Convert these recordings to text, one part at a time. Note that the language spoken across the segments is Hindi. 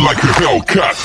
like a Hellcat.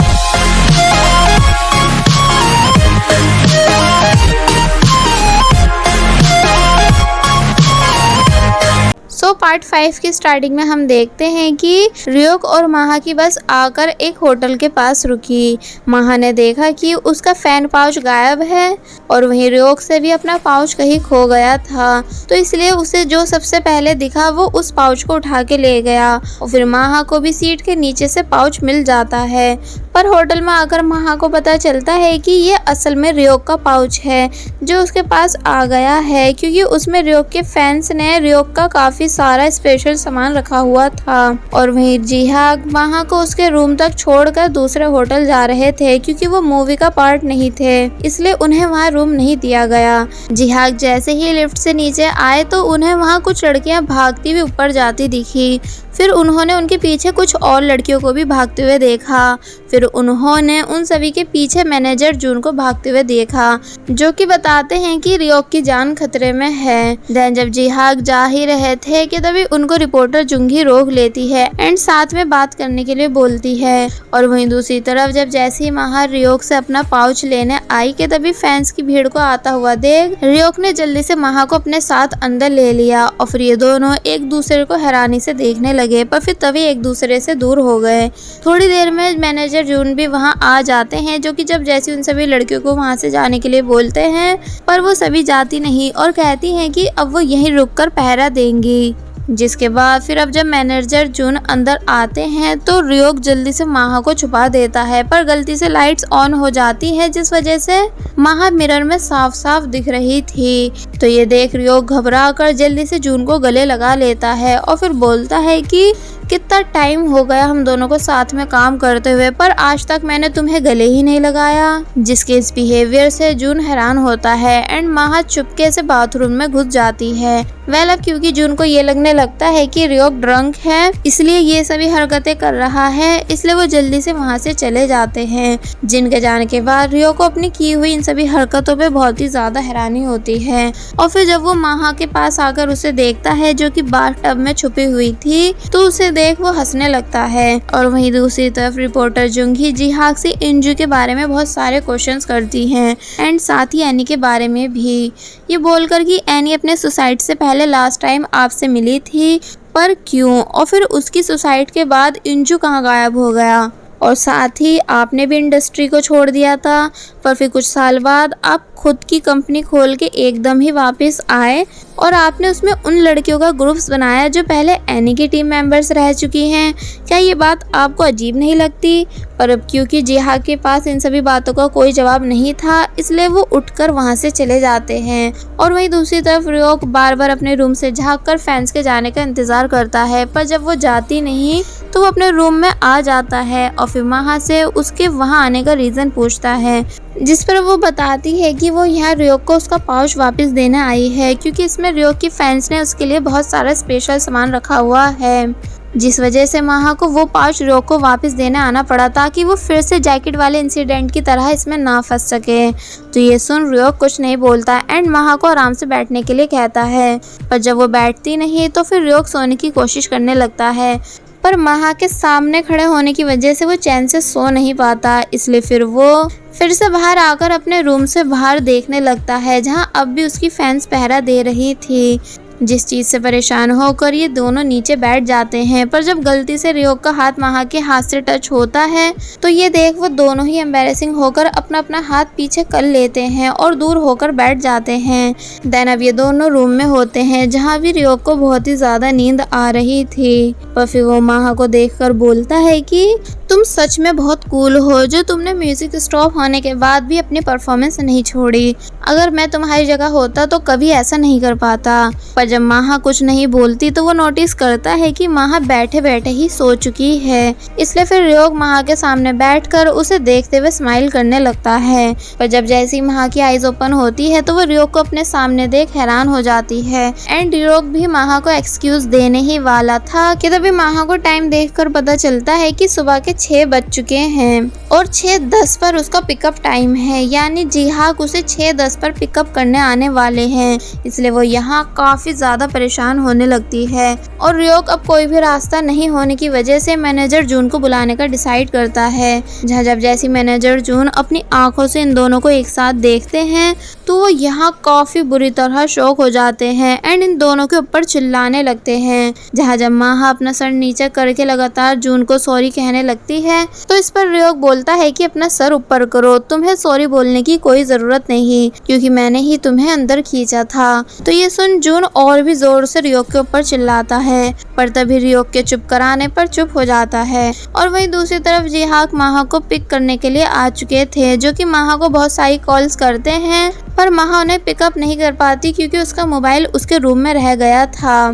पार्ट 5 की स्टार्टिंग में हम देखते हैं कि रियोक और माहा की बस आकर एक होटल के पास रुकी। माहा ने देखा कि उसका फैन पाउच गायब है और वहीं रियोक से भी अपना पाउच कहीं खो गया था, तो इसलिए उसे जो सबसे पहले दिखा वो उस पाउच को उठा के ले गया और फिर माहा को भी सीट के नीचे से पाउच मिल जाता है। पर होटल में आकर माहा को पता चलता है कि ये असल में रियोक का पाउच है जो उसके पास आ गया है, क्योंकि उसमें रियोक के फैंस ने रियोक का काफी सारा स्पेशल सामान रखा हुआ था। और वहीं जिहाग माहा को उसके रूम तक छोड़कर दूसरे होटल जा रहे थे, क्योंकि वो मूवी का पार्ट नहीं थे इसलिए उन्हें वहाँ रूम नहीं दिया गया। जिहाग जैसे ही लिफ्ट से नीचे आए तो उन्हें वहाँ कुछ लड़कियां भागती हुई ऊपर जाती दिखी। फिर उन्होंने उनके पीछे कुछ और लड़कियों को भी भागते हुए देखा। फिर उन्होंने उन सभी के पीछे मैनेजर जून को भागते हुए देखा, जो कि बताते हैं कि रियोक की जान खतरे में है। देन जब जिहाग जा ही रहे थे कि तभी उनको रिपोर्टर जुंगी रोक लेती है एंड साथ में बात करने के लिए बोलती है। और वहीं दूसरी तरफ जब जैसे ही माहा रियोक से अपना पाउच लेने आई कि तभी फैंस की भीड़ को आता हुआ देख रियोक ने जल्दी से माहा को अपने साथ अंदर ले लिया और फिर ये दोनों एक दूसरे को हैरानी से देखने लगे, पर फिर तभी एक दूसरे से दूर हो गए। थोड़ी देर में मैनेजर जून भी वहां आ जाते हैं, जो कि जब जैसी उन सभी लड़कियों को वहां से जाने के लिए बोलते हैं पर वो सभी जाती नहीं और कहती हैं कि अब वो यहीं रुककर पहरा देंगी। जिसके बाद फिर अब जब मैनेजर जून अंदर आते हैं तो रियोक जल्दी से माहा को छुपा देता है, पर गलती से लाइट्स ऑन हो जाती है जिस वजह से माहा मिरर में साफ साफ दिख रही थी। तो ये देख रियोक घबरा कर जल्दी से जून को गले लगा लेता है और फिर बोलता है कि कितना टाइम हो गया हम दोनों को साथ में काम करते हुए, पर आज तक मैंने तुम्हें गले ही नहीं लगाया। जिसके इस बिहेवियर से जून हैरान होता है एंड माहा चुपके से बाथरूम में घुस जाती है। वेल अब क्योंकि जून को ये लगने लगता है कि रियोक ड्रंक है इसलिए ये सभी हरकतें कर रहा है, इसलिए वो जल्दी से वहाँ से चले जाते हैं। जिनके जाने के बाद रियोक को अपनी की हुई इन सभी हरकतों पे बहुत ही ज्यादा हैरानी होती है। और फिर जब वो माहा के पास आकर उसे देखता है जो कि बाथटब में छुपी हुई थी, तो उसे देख वो हंसने लगता है। और वहीं दूसरी तरफ रिपोर्टर जुंगी जिहाग से इंजू के बारे में बहुत सारे क्वेश्चंस करती हैं एंड साथ ही एनी के बारे में भी, ये बोलकर कि एनी अपने सुसाइड से पहले लास्ट टाइम आपसे मिली थी, पर क्यों, और फिर उसकी सुसाइड के बाद इंजू कहाँ गायब हो गया, और साथ ही आपने भी इंडस्ट्री को छोड़ दिया था पर फिर कुछ साल बाद आप खुद की कंपनी खोल के एकदम ही वापस आए और आपने उसमें उन लड़कियों का ग्रुप्स बनाया जो पहले एनी की टीम मेंबर्स रह चुकी हैं। क्या ये बात आपको अजीब नहीं लगती? पर अब क्योंकि जिहाग के पास इन सभी बातों का कोई जवाब नहीं था इसलिए वो उठकर वहाँ से चले जाते हैं। और वहीं दूसरी तरफ रियोक बार बार अपने रूम से झाँक कर फैंस के जाने का इंतजार करता है, पर जब वो जाती नहीं तो वो अपने रूम में आ जाता है और फिर माहा से उसके वहाँ आने का रीज़न पूछता है, जिस पर वो बताती है कि वो यहाँ रियोक को उसका पाउच वापस देने आई है, क्योंकि इसमें रियोक की फैंस ने उसके लिए बहुत सारा स्पेशल सामान रखा हुआ है, जिस वजह से माहा को वो पाउच रियोक को वापस देने आना पड़ा ताकि वो फिर से जैकेट वाले इंसिडेंट की तरह इसमें ना फंस सके। तो ये सुन रियोक कुछ नहीं बोलता एंड माहा को आराम से बैठने के लिए कहता है, पर जब वो बैठती नहीं तो फिर रियोक सोने की कोशिश करने लगता है, पर माहा के सामने खड़े होने की वजह से वो चैन से सो नहीं पाता, इसलिए फिर वो फिर से बाहर आकर अपने रूम से बाहर देखने लगता है जहां अब भी उसकी फैंस पहरा दे रही थी। जिस चीज़ से परेशान होकर ये दोनों नीचे बैठ जाते हैं, पर जब गलती से रियोक का हाथ माहा के हाथ से टच होता है तो ये देख वो दोनों ही एम्बैरेसिंग होकर अपना अपना हाथ पीछे कर लेते हैं और दूर होकर बैठ जाते हैं। देन अब ये दोनों रूम में होते हैं जहाँ भी रियोक को बहुत ही ज़्यादा नींद आ रही थी, पर फिर वो माहा को देखकर बोलता है कि तुम सच में बहुत कूल हो जो तुमने म्यूजिक स्टॉप होने के बाद भी अपनी परफॉर्मेंस नहीं छोड़ी। अगर मैं तुम्हारी जगह होता तो कभी ऐसा नहीं कर पाता। पर जब माहा कुछ नहीं बोलती तो वो नोटिस करता है कि माहा बैठे बैठे ही सो चुकी है, इसलिए फिर रियोक माहा के सामने बैठकर उसे देखते हुए स्माइल करने लगता है। पर जब जैसी माहा की आईज ओपन होती है तो वो रियोक को अपने सामने देख हैरान हो जाती है एंड रियोक भी माहा को एक्सक्यूज देने ही वाला था कि तभी माहा को टाइम देखकर पता चलता है कि सुबह के 6 बज चुके हैं और 6:10 पर उसका पिकअप टाइम है, यानी जिहाग उसे 6:10 पर पिकअप करने आने वाले हैं, इसलिए वो यहाँ काफी ज्यादा परेशान होने लगती है और रियोक अब कोई भी रास्ता नहीं होने की वजह से मैनेजर जून को बुलाने का डिसाइड करता है। जहाँ जब जैसी मैनेजर जून अपनी आंखों से इन दोनों को एक साथ देखते हैं तो वो यहाँ काफी बुरी तरह शॉक हो जाते हैं एंड इन दोनों के ऊपर चिल्लाने लगते हैं। जहाँ जब माहा अपना सर नीचे करके लगातार जून को सॉरी कहने लगती है तो इस पर रियोक बोलता है कि अपना सर ऊपर करो, तुम्हें सॉरी बोलने की कोई जरूरत नहीं क्योंकि मैंने ही तुम्हें अंदर खींचा था। तो ये सुन जून और भी जोर से रियोक के ऊपर चिल्लाता है पर तभी रियोक के चुप कराने पर चुप हो जाता है। और वहीं दूसरी तरफ जिहाक माहा को पिक करने के लिए आ चुके थे जो कि माहा को बहुत सारी कॉल्स करते हैं पर माहा उन्हें पिकअप नहीं कर पाती क्योंकि उसका मोबाइल उसके रूम में रह गया था।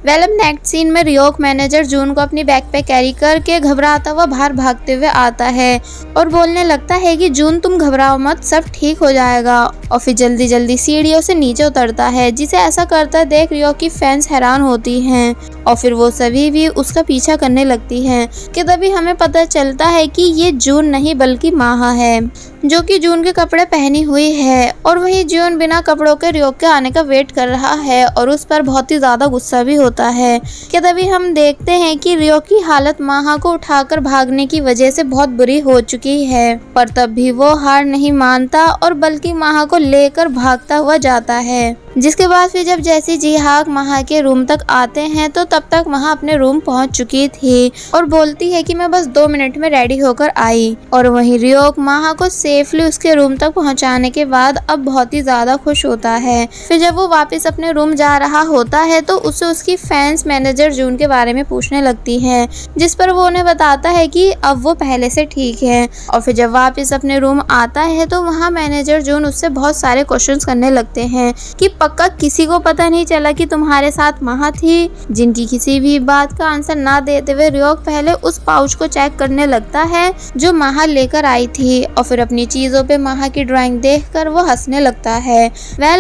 अब नेक्स्ट सीन में रियोक मैनेजर जून को अपनी बैग पे कैरी करके घबराता हुआ बाहर भागते हुए आता है और बोलने लगता है कि जून तुम घबराओ मत, सब ठीक हो जाएगा। और फिर जल्दी जल्दी सीढ़ियों से नीचे उतरता है जिसे ऐसा करता देख रियोक की फैंस हैरान होती हैं और फिर वो सभी भी उसका पीछा करने लगती हैं कि तभी हमें पता चलता है कि ये जून नहीं बल्कि माहा है जो कि जून के कपड़े पहनी हुई है। और वही जून बिना कपड़ों के रियोक के आने का वेट कर रहा है और उस पर बहुत ही ज्यादा गुस्सा भी होता है कि तभी हम देखते हैं कि रियोक की हालत माहा को उठाकर भागने की वजह से बहुत बुरी हो चुकी है पर तब भी वो हार नहीं मानता और बल्कि माहा को लेकर भागता हुआ जाता है। जिसके बाद फिर जब जैसे जिहाक माहा के रूम तक आते हैं तो तब तक माहा अपने रूम पहुंच चुकी थी और बोलती है कि मैं बस 2 मिनट में रेडी होकर आई। और वहीं रियोक माहा को सेफली उसके रूम तक पहुंचाने के बाद अब बहुत ही ज्यादा खुश होता है। फिर जब वो वापस अपने रूम जा रहा होता है तो उसे उसकी फैंस मैनेजर जून के बारे में पूछने लगती है जिस पर वो उन्हें बताता है कि अब वो पहले से ठीक है। और फिर जब वापस अपने रूम आता है तो वहाँ मैनेजर जून उससे बहुत सारे क्वेश्चंस करने लगते हैं कि पक्का किसी को पता नहीं चला कि तुम्हारे साथ माहा थी। जिनकी किसी भी बात का आंसर ना देते हुए रियोक पहले उस पाउच को चेक करने लगता है जो माहा लेकर आई थी और फिर अपनी चीजों पे माहा की ड्राइंग देखकर वो हंसने लगता है।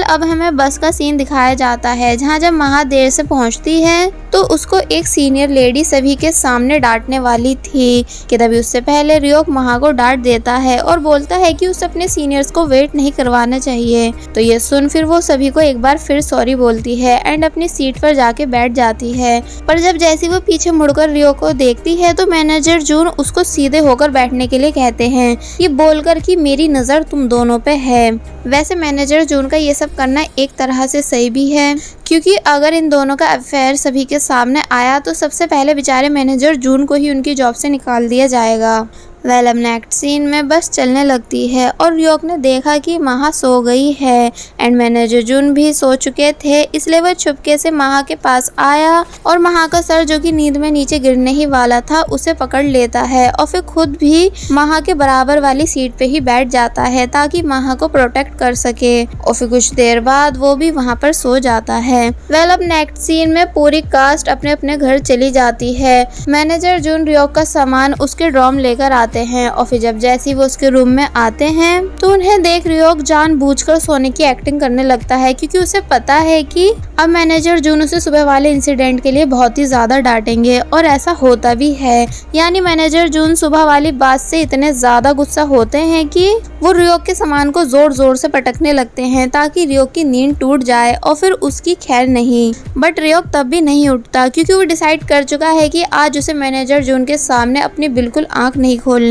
अब हमें बस का सीन दिखाया जाता है जहाँ जब माहा देर से पहुँचती है तो उसको एक सीनियर लेडी सभी के सामने डांटने वाली थी कि तभी उससे पहले रियोक माहा को डांट देता है और बोलता है कि उसे अपने सीनियर्स को वेट नहीं करवाना चाहिए। तो ये सुन फिर वो सभी को एक बार फिर सॉरी बोलती है एंड अपनी सीट पर जाके बैठ जाती है। पर जब जैसी वो पीछे मुड़कर रियोक को देखती है तो मैनेजर जून उसको सीधे होकर बैठने के लिए कहते हैं ये बोलकर कि मेरी नजर तुम दोनों पे है। वैसे मैनेजर जून का ये सब करना एक तरह से सही भी है क्योंकि अगर इन दोनों का अफेयर सभी के सामने आया तो सबसे पहले बेचारे मैनेजर जून को ही उनकी जॉब से निकाल दिया जाएगा। अब नेक्स्ट सीन में बस चलने लगती है और रियोक ने देखा कि माहा सो गई है एंड मैनेजर जून भी सो चुके थे इसलिए वह चुपके से माहा के पास आया और माहा का सर जो कि नींद में नीचे गिरने ही वाला था उसे पकड़ लेता है और फिर खुद भी माहा के बराबर वाली सीट पे ही बैठ जाता है ताकि माहा को प्रोटेक्ट कर सके। और फिर कुछ देर बाद वो भी वहाँ पर सो जाता है। अब नेक्स्ट सीन में पूरी कास्ट अपने अपने घर चली जाती है। मैनेजर जून रियोक का सामान उसके ड्रॉम लेकर आते हैं और फिर जब जैसे वो उसके रूम में आते हैं तो उन्हें देख रियोक जानबूझकर सोने की एक्टिंग करने लगता है क्योंकि उसे पता है कि अब मैनेजर जून उसे सुबह वाले इंसिडेंट के लिए बहुत ही ज्यादा डांटेंगे और ऐसा होता भी है। यानी मैनेजर जून सुबह वाली बात से इतने ज्यादा गुस्सा होते हैं कि वो रियोक के सामान को जोर जोर से पटकने लगते हैं ताकि रियोक की नींद टूट जाए और फिर उसकी खैर नहीं। बट रियोक तब भी नहीं उठता क्योंकि वो डिसाइड कर चुका है कि आज उसे मैनेजर जून के सामने अपनी बिल्कुल आंख नहीं खोलनी।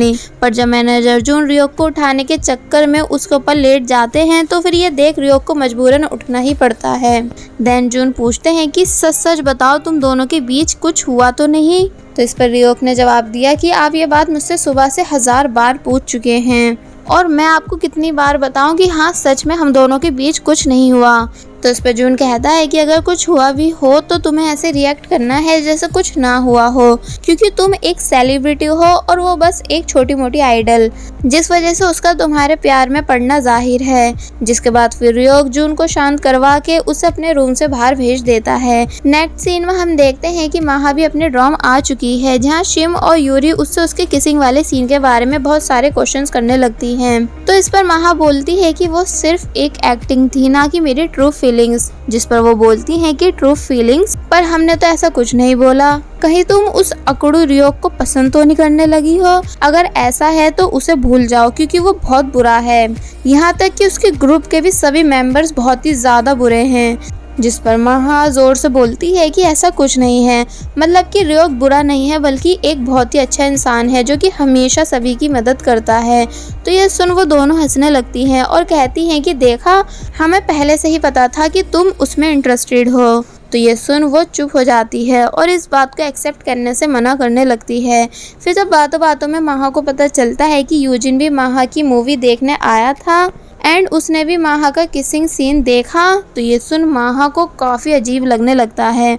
पर जब मैनेजर जून रियोक को उठाने के चक्कर में उसके ऊपर लेट जाते हैं तो फिर ये देख रियोक को मजबूरन उठना ही पड़ता है। देन जून पूछते हैं कि सच सच बताओ तुम दोनों के बीच कुछ हुआ तो नहीं। तो इस पर रियोक ने जवाब दिया कि आप ये बात मुझसे सुबह से 1000 बार पूछ चुके हैं और मैं आपको कितनी बार बताऊं कि हाँ सच में हम दोनों के बीच कुछ नहीं हुआ। तो इस पर जून कहता है कि अगर कुछ हुआ भी हो तो तुम्हें ऐसे रिएक्ट करना है जैसे कुछ ना हुआ हो क्योंकि तुम एक सेलिब्रिटी हो और वो बस एक छोटी मोटी आइडल जिस वजह से उसका तुम्हारे प्यार में पड़ना जाहिर है। जिसके बाद फिर रियोक जून को शांत करवा के उसे अपने रूम से बाहर भेज देता है। नेक्स्ट सीन में हम देखते हैं कि माहा भी अपने ड्रॉम आ चुकी है जहाँ शिम और यूरी उससे उसके किसिंग वाले सीन के बारे में बहुत सारे क्वेश्चंस करने लगती हैं। तो इस पर माहा बोलती है कि वो सिर्फ एक एक्टिंग थी ना कि मेरी ट्रू फीलिंग्स। जिस पर वो बोलती हैं कि ट्रू फीलिंग्स पर हमने तो ऐसा कुछ नहीं बोला, कहीं तुम उस अकड़ू रियोक को पसंद तो नहीं करने लगी हो। अगर ऐसा है तो उसे भूल जाओ क्योंकि वो बहुत बुरा है। यहाँ तक कि उसके ग्रुप के भी सभी मेंबर्स बहुत ही ज्यादा बुरे हैं। जिस पर माहा जोर से बोलती है कि ऐसा कुछ नहीं है, मतलब कि रियोक बुरा नहीं है बल्कि एक बहुत ही अच्छा इंसान है जो कि हमेशा सभी की मदद करता है। तो ये सुन वो दोनों हंसने लगती हैं और कहती हैं कि देखा, हमें पहले से ही पता था कि तुम उसमें इंटरेस्टेड हो। तो ये सुन वो चुप हो जाती है और इस बात को एक्सेप्ट करने से मना करने लगती है। फिर जब बातों बातों में माहा को पता चलता है कि यूजिन भी माहा की मूवी देखने आया था एंड उसने भी माहा का किसिंग सीन देखा, तो ये सुन माहा को काफ़ी अजीब लगने लगता है।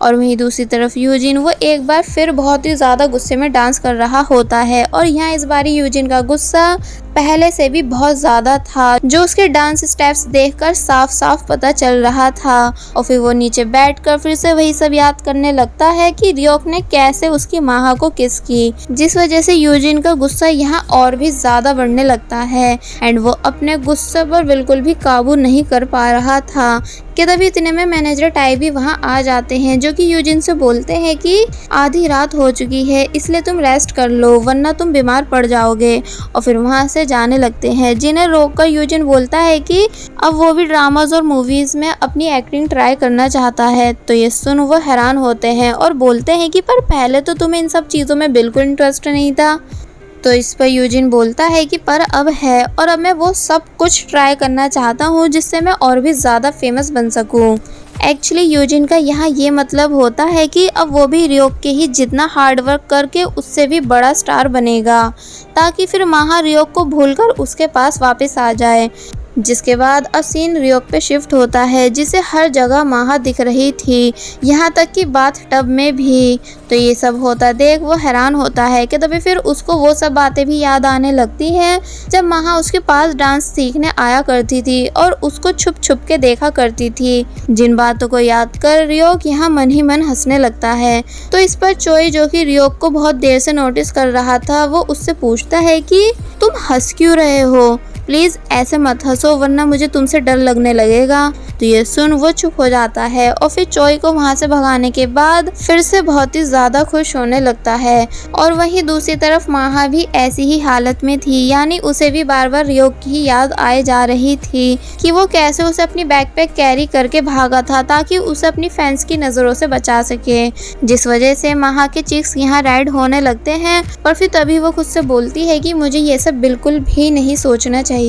और वहीं दूसरी तरफ यूजिन वो एक बार फिर बहुत ही ज़्यादा गुस्से में डांस कर रहा होता है और यहाँ इस बारी यूजिन का गुस्सा पहले से भी बहुत ज़्यादा था, जो उसके डांस स्टेप्स देखकर साफ साफ पता चल रहा था। और फिर वो नीचे बैठकर फिर से वही सब याद करने लगता है कि रियोक ने कैसे उसकी माहा को किस की, जिस वजह से यूजिन का गुस्सा यहाँ और भी ज़्यादा बढ़ने लगता है एंड वो अपने गुस्से पर बिल्कुल भी काबू नहीं कर पा रहा था कि तभी इतने में मैनेजर टाई भी वहाँ आ जाते हैं, जो कि यूजिन से बोलते हैं कि आधी रात हो चुकी है इसलिए तुम रेस्ट कर लो वरना तुम बीमार पड़ जाओगे। और फिर वहाँ से जाने लगते हैं, जिन्हें रोककर यूजिन बोलता है कि अब वो भी ड्रामाज और मूवीज में अपनी एक्टिंग ट्राई करना चाहता है। तो ये सुन वो हैरान होते हैं और बोलते हैं कि पर पहले तो तुम्हें इन सब चीज़ों में बिल्कुल इंटरेस्ट नहीं था। तो इस पर यूजिन बोलता है कि पर अब है और अब मैं वो सब कुछ ट्राई करना चाहता हूँ जिससे मैं और भी ज़्यादा फेमस बन सकूँ। एक्चुअली यूजिन का यहाँ ये मतलब होता है कि अब वो भी रियोक के ही जितना हार्ड वर्क करके उससे भी बड़ा स्टार बनेगा, ताकि फिर माहा रियोक को भूलकर उसके पास वापस आ जाए। जिसके बाद अब सीन रियोक पे शिफ्ट होता है, जिसे हर जगह माहा दिख रही थी, यहाँ तक कि बाथ टब में भी। तो ये सब होता देख वो हैरान होता है कि तभी फिर उसको वो सब बातें भी याद आने लगती हैं जब माहा उसके पास डांस सीखने आया करती थी और उसको छुप छुप के देखा करती थी। जिन बातों को याद कर रियोक यहाँ मन ही मन हंसने लगता है। तो इस पर चोई, जो कि रियोक को बहुत देर से नोटिस कर रहा था, वो उससे पूछता है कि तुम हंस क्यों रहे हो, प्लीज़ ऐसे मत हंसो वरना मुझे तुमसे डर लगने लगेगा। तो ये सुन वो चुप हो जाता है और फिर चोई को वहाँ से भगाने के बाद फिर से बहुत ही ज़्यादा खुश होने लगता है। और वहीं दूसरी तरफ माहा भी ऐसी ही हालत में थी, यानी उसे भी बार बार रियोक की याद आए जा रही थी कि वो कैसे उसे अपनी बैकपैक कैरी करके भागा था ताकि उसे अपनी फैंस की नज़रों से बचा सके, जिस वजह से माहा के चिक्स यहाँ रेड होने लगते हैं। पर फिर तभी वो खुद से बोलती है कि मुझे ये सब बिल्कुल भी नहीं सोचना चाहिए।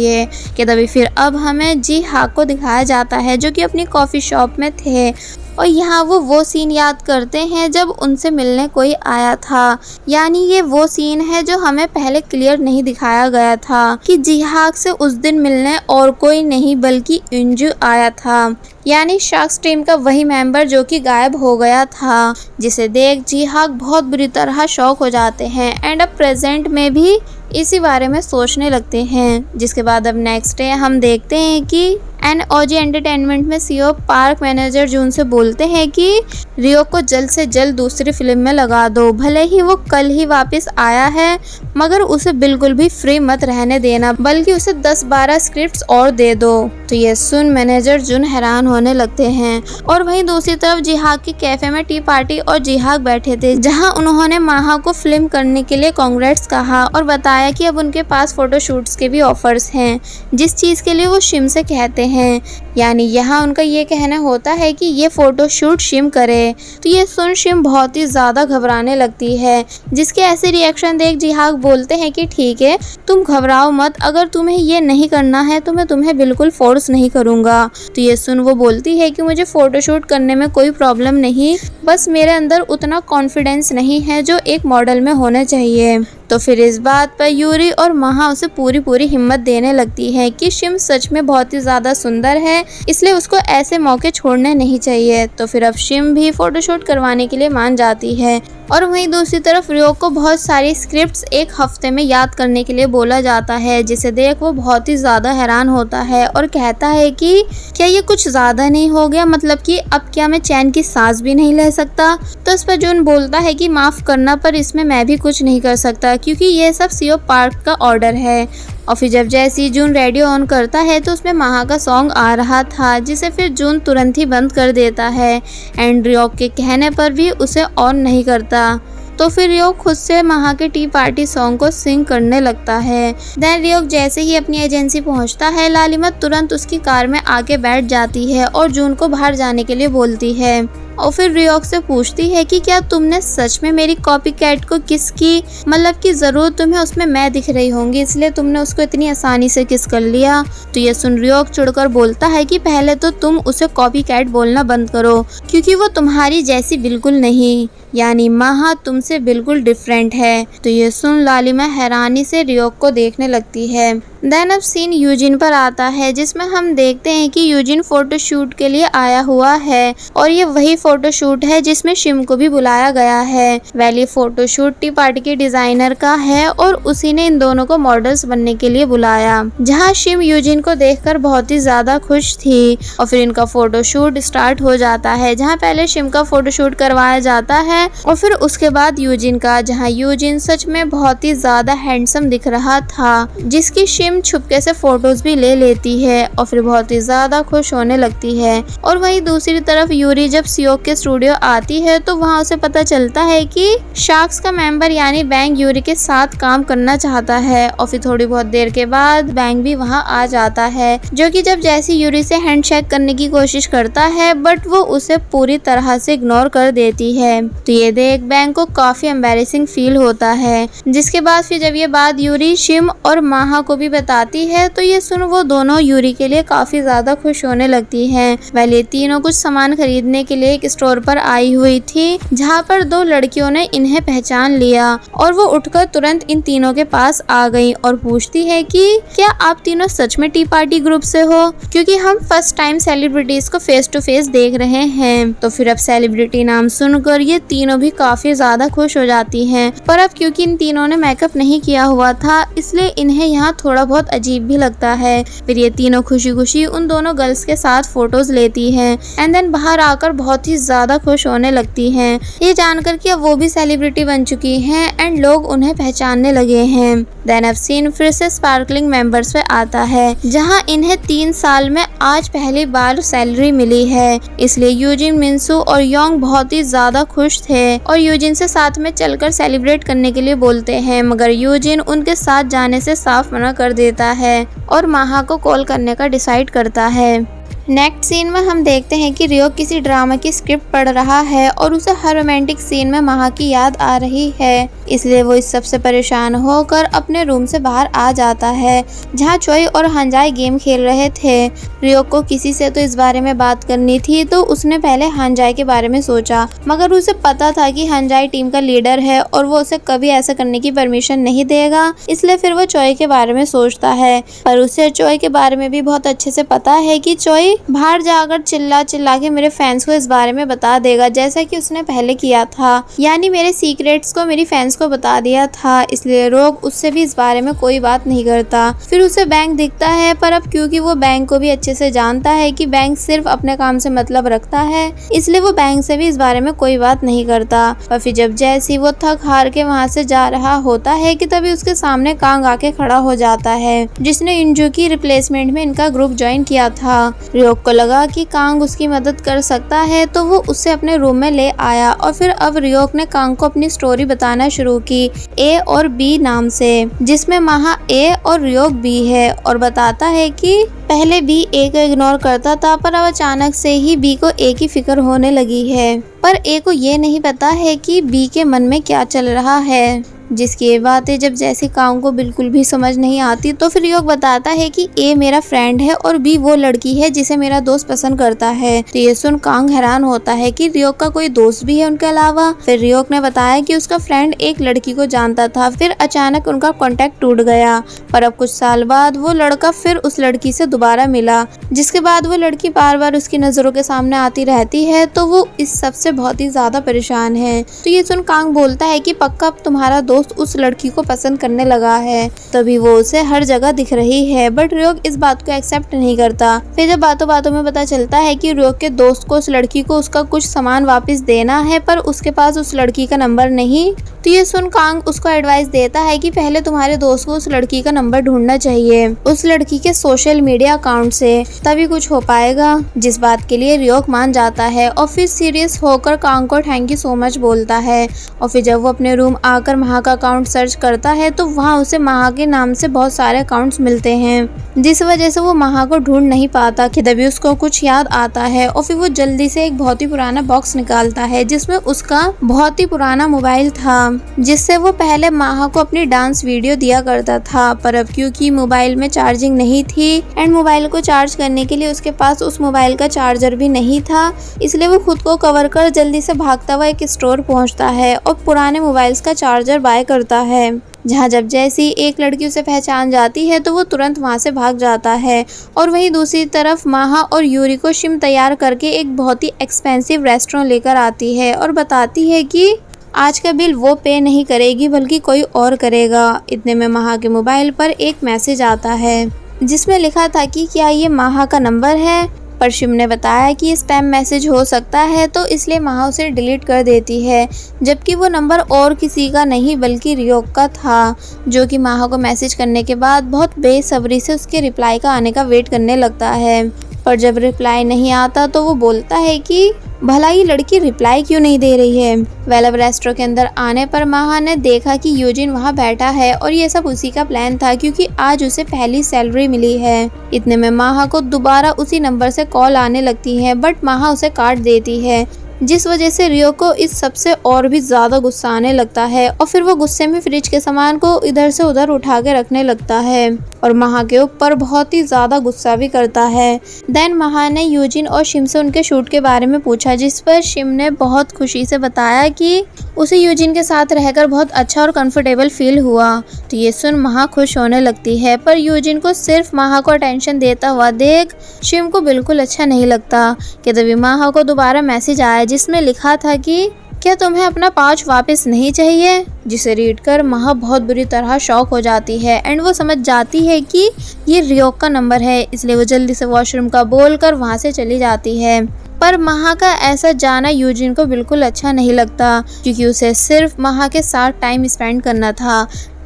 कि तभी फिर अब हमें जी हाक को दिखाया जाता है, जो कि अपनी कॉफ़ी शॉप में थे और यहाँ वो सीन याद करते हैं जब उनसे मिलने कोई आया था। यानी ये वो सीन है जो हमें पहले क्लियर नहीं दिखाया गया था कि जिहाक से उस दिन मिलने और कोई नहीं बल्कि इंजू आया था, यानी शार्क्स टीम का वही मेंबर जो कि गायब हो गया था, जिसे देख जिहाक बहुत बुरी तरह शॉक हो जाते हैं एंड अब प्रेजेंट में भी इसी बारे में सोचने लगते हैं। जिसके बाद अब नेक्स्ट डे हम देखते हैं कि एनओजी एंटरटेनमेंट में सीईओ पार्क मैनेजर जून से बोलते हैं कि रियो को जल्द से जल्द दूसरी फिल्म में लगा दो, भले ही वो कल ही वापस आया है मगर उसे बिल्कुल भी फ्री मत रहने देना बल्कि उसे 10-12 स्क्रिप्ट्स और दे दो। तो ये सुन मैनेजर जून हैरान होने लगते हैं। और वहीं दूसरी तरफ जिहाक के कैफे में टी पार्टी और जिहाक बैठे थे, जहां उन्होंने माहा को फिल्म करने के लिए कांग्रेट्स कहा और बताया कि अब उनके पास फोटोशूट्स के भी ऑफर्स हैं, जिस चीज़ के लिए वो शिम से कहते हैं। यानी यहाँ उनका ये कहना होता है कि ये फोटोशूट शिम करे। तो ये सुन शिम बहुत ही ज़्यादा घबराने लगती है, जिसके ऐसे रिएक्शन देख जिहाक बोलते हैं कि ठीक है तुम घबराओ मत, अगर तुम्हें ये नहीं करना है तो मैं तुम्हें बिल्कुल फोर्स नहीं करूँगा। तो ये सुन वो बोलती है कि मुझे फ़ोटोशूट करने में कोई प्रॉब्लम नहीं, बस मेरे अंदर उतना कॉन्फिडेंस नहीं है जो एक मॉडल में होना चाहिए। तो फिर इस बात पर यूरी और माहा उसे पूरी हिम्मत देने लगती है कि शिम सच में बहुत ही ज़्यादा सुंदर है, इसलिए उसको ऐसे मौके छोड़ने नहीं चाहिए। तो फिर अब शिम भी फ़ोटोशूट करवाने के लिए मान जाती है। और वहीं दूसरी तरफ रियो को बहुत सारी स्क्रिप्ट्स एक हफ्ते में याद करने के लिए बोला जाता है, जिसे देख वो बहुत ही ज़्यादा हैरान होता है और कहता है कि क्या ये कुछ ज़्यादा नहीं हो गया, मतलब कि अब क्या मैं चैन की सांस भी नहीं ले सकता। तो इस पर जून बोलता है कि माफ़ करना पर इसमें मैं भी कुछ नहीं कर सकता क्योंकि ये सब सीईओ पार्क का ऑर्डर है। और फिर जब जैसे ही जून रेडियो ऑन करता है तो उसमें माहा का सॉन्ग आ रहा था, जिसे फिर जून तुरंत ही बंद कर देता है एंड रियो के कहने पर भी उसे ऑन नहीं करता। तो फिर रियोक खुद से महा के टी पार्टी सॉन्ग को सिंग करने लगता है। देन रियोक जैसे ही अपनी एजेंसी पहुंचता है, लालिमा तुरंत उसकी कार में आके बैठ जाती है और जून को बाहर जाने के लिए बोलती है और फिर रियोक से पूछती है कि क्या तुमने सच में मेरी कॉपी कैट को किस की, मतलब कि जरूर तुम्हें उसमें मैं दिख रही होंगी इसलिए तुमने उसको इतनी आसानी से किस कर लिया। तो ये सुन रियोक चिढ़कर बोलता है कि पहले तो तुम उसे कॉपी कैट बोलना बंद करो क्योंकि वो तुम्हारी जैसी बिल्कुल नहीं, यानी महा तुमसे बिल्कुल डिफरेंट है। तो ये सुन लालिमा हैरानी से रियोक को देखने लगती है। देन अब सीन यूजिन पर आता है जिसमें हम देखते हैं कि यूजिन फोटोशूट के लिए आया हुआ है और ये वही फोटोशूट है जिसमें शिम को भी बुलाया गया है। वैली फोटोशूट टी पार्टी के डिजाइनर का है और उसी ने इन दोनों को मॉडल्स बनने के लिए बुलाया, जहां शिम यूजिन को देखकर बहुत ही ज्यादा खुश थी। और फिर इनका फोटोशूट स्टार्ट हो जाता है जहाँ पहले शिम का फोटोशूट करवाया जाता है और फिर उसके बाद यूजिन का, जहाँ यूजिन सच में बहुत ही ज्यादा हैंडसम दिख रहा था, जिसकी शिम छुपके से फोटोज भी ले लेती है और फिर बहुत ही ज्यादा खुश होने लगती है। और वहीं दूसरी तरफ यूरी जब सियोक के स्टूडियो आती है तो वहाँ उसे पता चलता है कि शार्क्स का मेंबर यानी बैंग यूरी के साथ काम करना चाहता है। और फिर थोड़ी बहुत देर के बाद बैंग भी वहाँ आ जाता है, जो कि जब जैसी यूरी से हैंडशेक करने की कोशिश करता है बट वो उसे पूरी तरह से इग्नोर कर देती है। तो ये देख बैंग को काफी एम्बैरेसिंग फील होता है। जिसके बाद फिर जब ये बात यूरी, शिम और माहा को भी बताती है तो ये सुन वो दोनों यूरी के लिए काफी ज्यादा खुश होने लगती हैं। पहले तीनों कुछ सामान खरीदने के लिए एक स्टोर पर आई हुई थी जहाँ पर दो लड़कियों ने इन्हें पहचान लिया और वो उठकर तुरंत इन तीनों के पास आ गई और पूछती है कि क्या आप तीनों सच में टी पार्टी ग्रुप से हो, क्योंकि हम फर्स्ट टाइम सेलिब्रिटीज को फेस टू फेस देख रहे हैं। तो फिर अब सेलिब्रिटी नाम सुनकर ये तीनों भी काफी ज्यादा खुश हो जाती हैं, पर अब क्योंकि इन तीनों ने मेकअप नहीं किया हुआ था इसलिए इन्हें यहाँ थोड़ा बहुत अजीब भी लगता है। फिर ये तीनों खुशी खुशी उन दोनों गर्ल्स के साथ फोटोज लेती हैं एंड देन बाहर आकर बहुत ही ज्यादा खुश होने लगती हैं, ये जानकर कि अब वो भी सेलिब्रिटी बन चुकी हैं एंड लोग उन्हें पहचानने लगे हैं। देन अब सीन फिर से स्पार्कलिंग मेंबर्स पे आता है जहां इन्हें 3 साल में आज पहली बार सैलरी मिली है, इसलिए यूजिन, मिनसू और योंग बहुत ही ज्यादा खुश थे और यूजिन से साथ में चलकर सेलिब्रेट करने के लिए बोलते हैं, मगर यूजिन उनके साथ जाने से साफ मना कर देता है और माहा को कॉल करने का डिसाइड करता है। नेक्स्ट सीन में हम देखते हैं कि रियोक किसी ड्रामा की स्क्रिप्ट पढ़ रहा है और उसे हर रोमांटिक सीन में महा की याद आ रही है, इसलिए वो इस सबसे परेशान होकर अपने रूम से बाहर आ जाता है जहां चोई और हंजाई गेम खेल रहे थे। रियोक को किसी से तो इस बारे में बात करनी थी तो उसने पहले हंजाई के बारे में सोचा, मगर उसे पता था कि हंजाई टीम का लीडर है और वो उसे कभी ऐसा करने की परमिशन नहीं देगा, इसलिए फिर वो चोई के बारे में सोचता है। पर उसे चोई के बारे में भी बहुत अच्छे से पता है कि चोई बाहर जाकर चिल्ला चिल्ला के मेरे फैंस को इस बारे में बता देगा, जैसा कि उसने पहले किया था, यानी मेरे सीक्रेट्स को मेरी फैंस को बता दिया था, इसलिए रोग उससे भी इस बारे में कोई बात नहीं करता। फिर उसे बैंक दिखता है, पर अब क्योंकि वो बैंक को भी अच्छे से जानता है कि बैंक सिर्फ अपने काम से मतलब रखता है, इसलिए वो बैंक से भी इस बारे में कोई बात नहीं करता। और फिर जब जैसी वो थक हार के वहाँ से जा रहा होता है कि तभी उसके सामने कांग आके खड़ा हो जाता है, जिसने इंजू की रिप्लेसमेंट में इनका ग्रुप ज्वाइन किया था। रियोक को लगा कि कांग उसकी मदद कर सकता है तो वो उसे अपने रूम में ले आया और फिर अब रियोक ने कांग को अपनी स्टोरी बताना शुरू की ए और बी नाम से, जिसमें महा ए और रियोक बी है, और बताता है कि पहले बी ए को इग्नोर करता था पर अब अचानक से ही बी को ए की फिक्र होने लगी है, पर ए को ये नहीं पता है कि बी के मन में क्या चल रहा है, जिसकी ये बातें जब जैसी कांग को बिल्कुल भी समझ नहीं आती। तो फिर रियोक बताता है कि ए मेरा फ्रेंड है और बी वो लड़की है जिसे मेरा दोस्त पसंद करता है। तो ये सुन कांग हैरान होता है कि रियोक का कोई दोस्त भी है उनके अलावा। फिर रियोक ने बताया कि उसका फ्रेंड एक लड़की को जानता था, फिर अचानक उनका कॉन्टेक्ट टूट गया, पर अब कुछ साल बाद वो लड़का फिर उस लड़की से दोबारा मिला, जिसके बाद वो लड़की बार बार उसकी नजरों के सामने आती रहती है, तो वो इस सब से बहुत ही ज्यादा परेशान है। तो ये सुन कांग बोलता है कि पक्का अब तुम्हारा दोस्त दोस्त उस लड़की को पसंद करने लगा है, तभी वो उसे हर जगह दिख रही है। बट रियोक इस बात को एक्सेप्ट नहीं करता। फिर जब बातों बातों में पता चलता है कि रियोक के दोस्त को उस लड़की को उसका कुछ सामान वापस देना है, पर उसके पास उस लड़की का नंबर नहीं, तो ये सुन कांग उसको एडवाइस देता है कि पहले तुम्हारे दोस्त को उस लड़की का नंबर ढूंढना चाहिए, उस लड़की के सोशल मीडिया अकाउंट से, तभी कुछ हो पाएगा। जिस बात के लिए रियोक मान जाता है और फिर सीरियस होकर कांग को थैंक यू सो मच बोलता है। और फिर जब वो अपने रूम आकर महा का अकाउंट सर्च करता है तो वहाँ उसे महा के नाम से बहुत सारे अकाउंट्स मिलते हैं, जिस वजह से वो महा को ढूंढ नहीं पाता कि तभी उसको कुछ याद आता है। और फिर वो जल्दी से एक बहुत ही पुराना बॉक्स निकालता है जिसमें उसका बहुत ही पुराना मोबाइल था, जिससे वो पहले महा को अपनी डांस वीडियो दिया करता था। पर अब क्योंकि मोबाइल में चार्जिंग नहीं थी एंड मोबाइल को चार्ज करने के लिए उसके पास उस मोबाइल का चार्जर भी नहीं था, इसलिए वो खुद को कवर कर जल्दी से भागता हुआ एक स्टोर पहुंचता है और पुराने मोबाइल्स का चार्जर बाय करता है। जहाँ जब जैसी एक लड़की उसे पहचान जाती है तो वो तुरंत वहाँ से भाग जाता है। और वहीं दूसरी तरफ माहा और यूरी को शिम तैयार करके एक बहुत ही एक्सपेंसिव रेस्टोरेंट लेकर आती है और बताती है कि आज का बिल वो पे नहीं करेगी बल्कि कोई और करेगा। इतने में माहा के मोबाइल पर एक मैसेज आता है जिसमें लिखा था कि क्या ये माहा का नंबर है, पर शिम ने बताया कि स्पैम मैसेज हो सकता है, तो इसलिए माहा उसे डिलीट कर देती है, जबकि वो नंबर और किसी का नहीं बल्कि रियोक का था, जो कि माहा को मैसेज करने के बाद बहुत बेसब्री से उसके रिप्लाई का आने का वेट करने लगता है। पर जब रिप्लाई नहीं आता तो वो बोलता है कि भला ये लड़की रिप्लाई क्यों नहीं दे रही है। वेलब रेस्टोरेंट के अंदर आने पर माहा ने देखा कि यूजिन वहाँ बैठा है और ये सब उसी का प्लान था क्योंकि आज उसे पहली सैलरी मिली है। इतने में माहा को दोबारा उसी नंबर से कॉल आने लगती है, बट माहा उसे काट देती है, जिस वजह से रियो को इस सबसे और भी ज्यादा गुस्सा आने लगता है और फिर वो गुस्से में फ्रिज के सामान को इधर से उधर उठा के रखने लगता है और माहा के ऊपर बहुत ही ज्यादा गुस्सा भी करता है। देन माहा ने यूजिन और शिम से उनके शूट के बारे में पूछा, जिस पर शिम ने बहुत खुशी से बताया कि उसे यूजिन के साथ रहकर बहुत अच्छा और कंफर्टेबल फील हुआ। तो ये सुन माहा खुश होने लगती है, पर यूजिन को सिर्फ माहा को अटेंशन देता हुआ देख शिम को बिल्कुल अच्छा नहीं लगता कि तभी माहा को दोबारा मैसेज आया जिसमें लिखा था कि क्या तुम्हें अपना पाउच वापस नहीं चाहिए, जिसे रीड कर माहा बहुत बुरी तरह शॉक हो जाती है एंड वो समझ जाती है कि ये रियोक का नंबर है, इसलिए वो जल्दी से वॉशरूम का बोलकर वहाँ से चली जाती है। पर माहा का ऐसा जाना यूजिन को बिल्कुल अच्छा नहीं लगता क्योंकि उसे सिर्फ माहा के साथ टाइम स्पेंड करना था।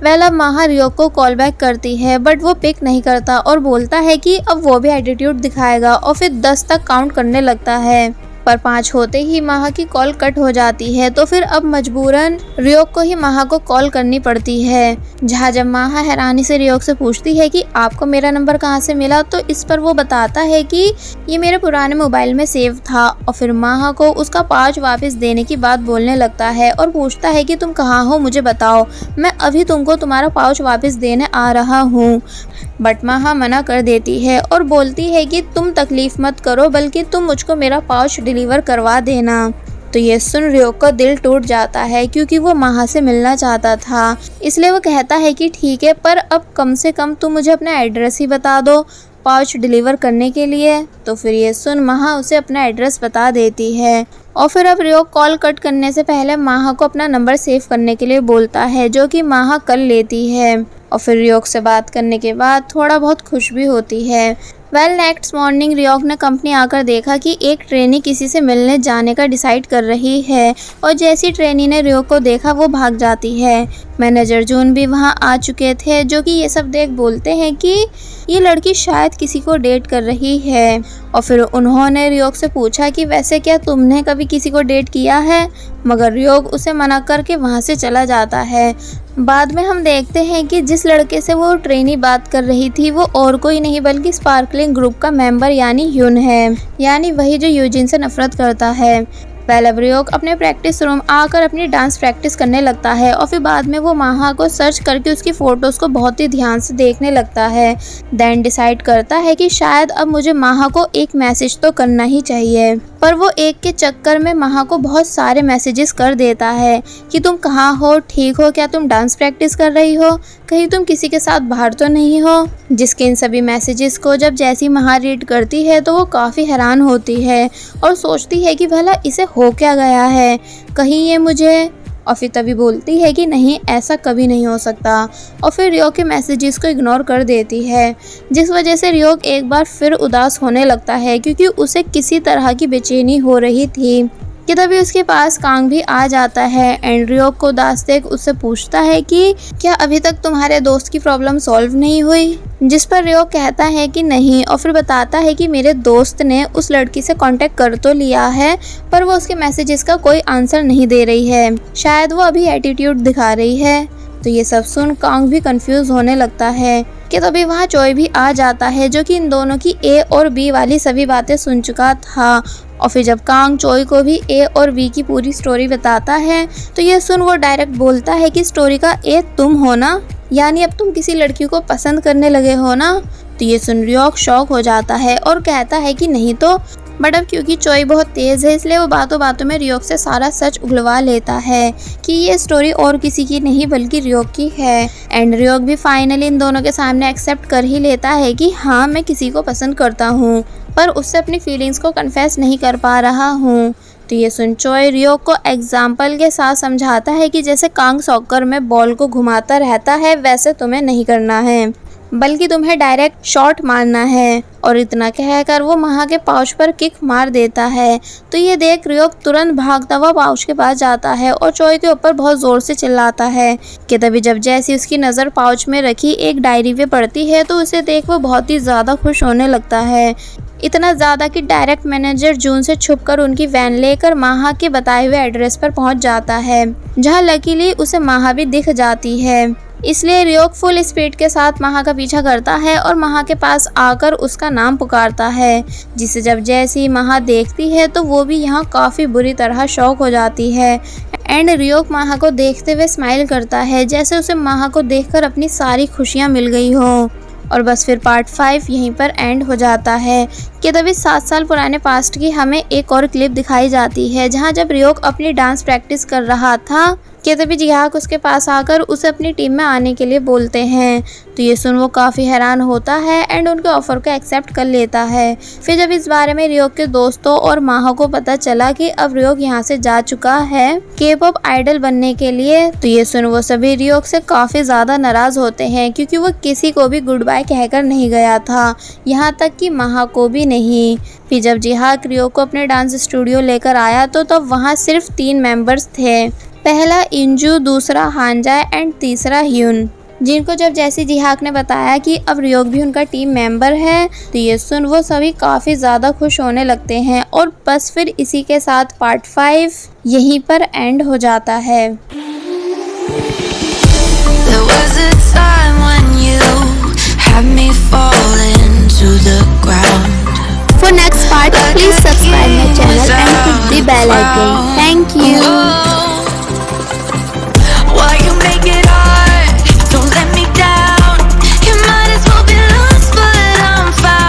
अब माहा रियोक को कॉल बैक करती है, बट वो पिक नहीं करता और बोलता है कि अब वो भी एटीट्यूड दिखाएगा और फिर 10 तक काउंट करने लगता है। पर 5 होते ही माहा की कॉल कट हो जाती है, तो फिर अब मजबूरन रियोक को ही माहा को कॉल करनी पड़ती है। जहाँ जब माहा हैरानी से रियोक से पूछती है कि आपको मेरा नंबर कहाँ से मिला, तो इस पर वो बताता है कि ये मेरे पुराने मोबाइल में सेव था। और फिर माहा को उसका पाउच वापस देने की बात बोलने लगता है और पूछता है कि तुम कहाँ हो, मुझे बताओ, मैं अभी तुमको तुम्हारा पाउच वापस देने आ रहा हूँ। बट माहा मना कर देती है और बोलती है कि तुम तकलीफ मत करो, बल्कि तुम मुझको मेरा पाउच डिलीवर करवा देना। तो ये सुन रियोक का दिल टूट जाता है क्योंकि वो माहा से मिलना चाहता था, इसलिए वो कहता है कि ठीक है, पर अब कम से कम तुम मुझे अपना एड्रेस ही बता दो पाउच डिलीवर करने के लिए। तो फिर ये सुन माहा उसे अपना एड्रेस बता देती है और फिर अब रियोक कॉल कट करने से पहले माहा को अपना नंबर सेव करने के लिए बोलता है, जो कि माहा कर लेती है। और फिर रियोक से बात करने के बाद थोड़ा बहुत खुश भी होती है। नेक्स्ट मॉर्निंग रियोक ने कंपनी आकर देखा कि एक ट्रेनी किसी से मिलने जाने का डिसाइड कर रही है और जैसी ट्रेनी ने रियोक को देखा वो भाग जाती है। मैनेजर जून भी वहां आ चुके थे, जो कि ये सब देख बोलते हैं कि ये लड़की शायद किसी को डेट कर रही है। और फिर उन्होंने रियोक से पूछा कि वैसे क्या तुमने कभी किसी को डेट किया है, मगर रियोक उसे मना करके वहां से चला जाता है। बाद में हम देखते हैं कि जिस लड़के से वो ट्रेनी बात कर रही थी वो और कोई नहीं बल्कि स्पार्कलिंग ग्रुप का मेंबर यानी ह्यून है, यानी वही जो यूजिन से नफरत करता है। अब रियोक अपने प्रैक्टिस रूम आकर अपनी डांस प्रैक्टिस करने लगता है और फिर बाद में वो माहा को सर्च करके उसकी फोटोज को बहुत ही ध्यान से देखने लगता है। देन डिसाइड करता है कि शायद अब मुझे माहा को एक मैसेज तो करना ही चाहिए, पर वो एक के चक्कर में माहा को बहुत सारे मैसेजेस कर देता है कि तुम कहाँ हो, ठीक हो, क्या तुम डांस प्रैक्टिस कर रही हो, कहीं तुम किसी के साथ बाहर तो नहीं हो। जिसके इन सभी मैसेजेस को जब जैसी माहा रीड करती है तो वो काफ़ी हैरान होती है और सोचती है कि भला इसे हो क्या गया है, कहीं ये मुझे और फिर तभी बोलती है कि नहीं, ऐसा कभी नहीं हो सकता, और फिर रियोक के मैसेजेस को इग्नोर कर देती है, जिस वजह से रियोक एक बार फिर उदास होने लगता है क्योंकि उसे किसी तरह की बेचैनी हो रही थी कि तभी उसके पास कांग भी आ जाता है एंड रियोक को उदास देख उससे पूछता है कि क्या अभी तक तुम्हारे दोस्त की प्रॉब्लम सॉल्व नहीं हुई, जिस पर रियोक कहता है कि नहीं, और फिर बताता है कि मेरे दोस्त ने उस लड़की से कांटेक्ट कर तो लिया है पर वो उसके मैसेजेस का कोई आंसर नहीं दे रही है, शायद वो अभी एटीट्यूड दिखा रही है। तो ये सब सुन कांग भी कंफ्यूज होने लगता है कि तभी वहाँ चोय भी आ जाता है जो कि इन दोनों की ए और बी वाली सभी बातें सुन चुका था, और फिर जब कांग चोय को भी ए और बी की पूरी स्टोरी बताता है तो ये सुन वो डायरेक्ट बोलता है कि स्टोरी का ए तुम हो ना, यानी अब तुम किसी लड़की को पसंद करने लगे हो ना। तो ये सुन रियोक शॉक हो जाता है और कहता है कि नहीं तो, बट अब क्योंकि चोय बहुत तेज है इसलिए वो बातों बातों में रियोक से सारा सच उगलवा लेता है कि ये स्टोरी और किसी की नहीं बल्कि रियोक की है एंड रियोक भी फाइनली इन दोनों के सामने एक्सेप्ट कर ही लेता है कि हाँ, मैं किसी को पसंद करता हूँ पर उससे अपनी फीलिंग्स को कन्फेस नहीं कर पा रहा हूँ। तो ये सुन चोय रियोक को एग्जाम्पल के साथ समझाता है कि जैसे कांग सॉकर में बॉल को घुमाता रहता है वैसे तुम्हें नहीं करना है, बल्कि तुम्हें डायरेक्ट शॉट मारना है, और इतना कहकर वो महा के पाउच पर किक मार देता है। तो ये देख रियोक तुरंत भागता हुआ पाउच के पास जाता है और चोय के ऊपर बहुत जोर से चिल्लाता है कि तभी जब जैसी उसकी नज़र पाउच में रखी एक डायरी पे पड़ती है तो उसे देख वो बहुत ही ज़्यादा खुश होने लगता है, इतना ज़्यादा कि डायरेक्ट मैनेजर जून से छुपकर उनकी वैन लेकर माहा के बताए हुए एड्रेस पर पहुंच जाता है, जहां लकीली उसे माहा भी दिख जाती है। इसलिए रियोक फुल स्पीड के साथ माहा का पीछा करता है और माहा के पास आकर उसका नाम पुकारता है, जिसे जब जैसी माहा देखती है तो वो भी यहाँ काफ़ी बुरी तरह शॉक हो जाती है एंड रियोक माहा को देखते हुए स्माइल करता है जैसे उसे माहा को देखकर अपनी सारी खुशियाँ मिल गई हो। और बस फिर पार्ट 5 यहीं पर एंड हो जाता है कि तभी 7 साल पुराने पास्ट की हमें एक और क्लिप दिखाई जाती है जहां जब रियोक अपनी डांस प्रैक्टिस कर रहा था कि तभी जिहाक उसके पास आकर उसे अपनी टीम में आने के लिए बोलते हैं। तो ये सुन वो काफ़ी हैरान होता है एंड उनके ऑफर को एक्सेप्ट कर लेता है। फिर जब इस बारे में रियोक के दोस्तों और माहा को पता चला कि अब रियोक यहाँ से जा चुका है के-पॉप आइडल बनने के लिए, तो ये सुन वो सभी रियोक से काफ़ी ज़्यादा नाराज़ होते हैं क्योंकि वो किसी को भी गुड बाय कहकर नहीं गया था, यहाँ तक कि माहा को भी नहीं। फिर जब जिहाक रियोक को अपने डांस स्टूडियो लेकर आया तो तब वहाँ सिर्फ 3 मेंबर्स थे, पहला इंजू, दूसरा हानजा एंड तीसरा ह्यून, जिनको जब जैसे जिहाक ने बताया कि अब रियोक भी उनका टीम मेंबर है तो ये सुन वो सभी काफ़ी ज़्यादा खुश होने लगते हैं। और बस फिर इसी के साथ पार्ट 5 यहीं पर एंड हो जाता है।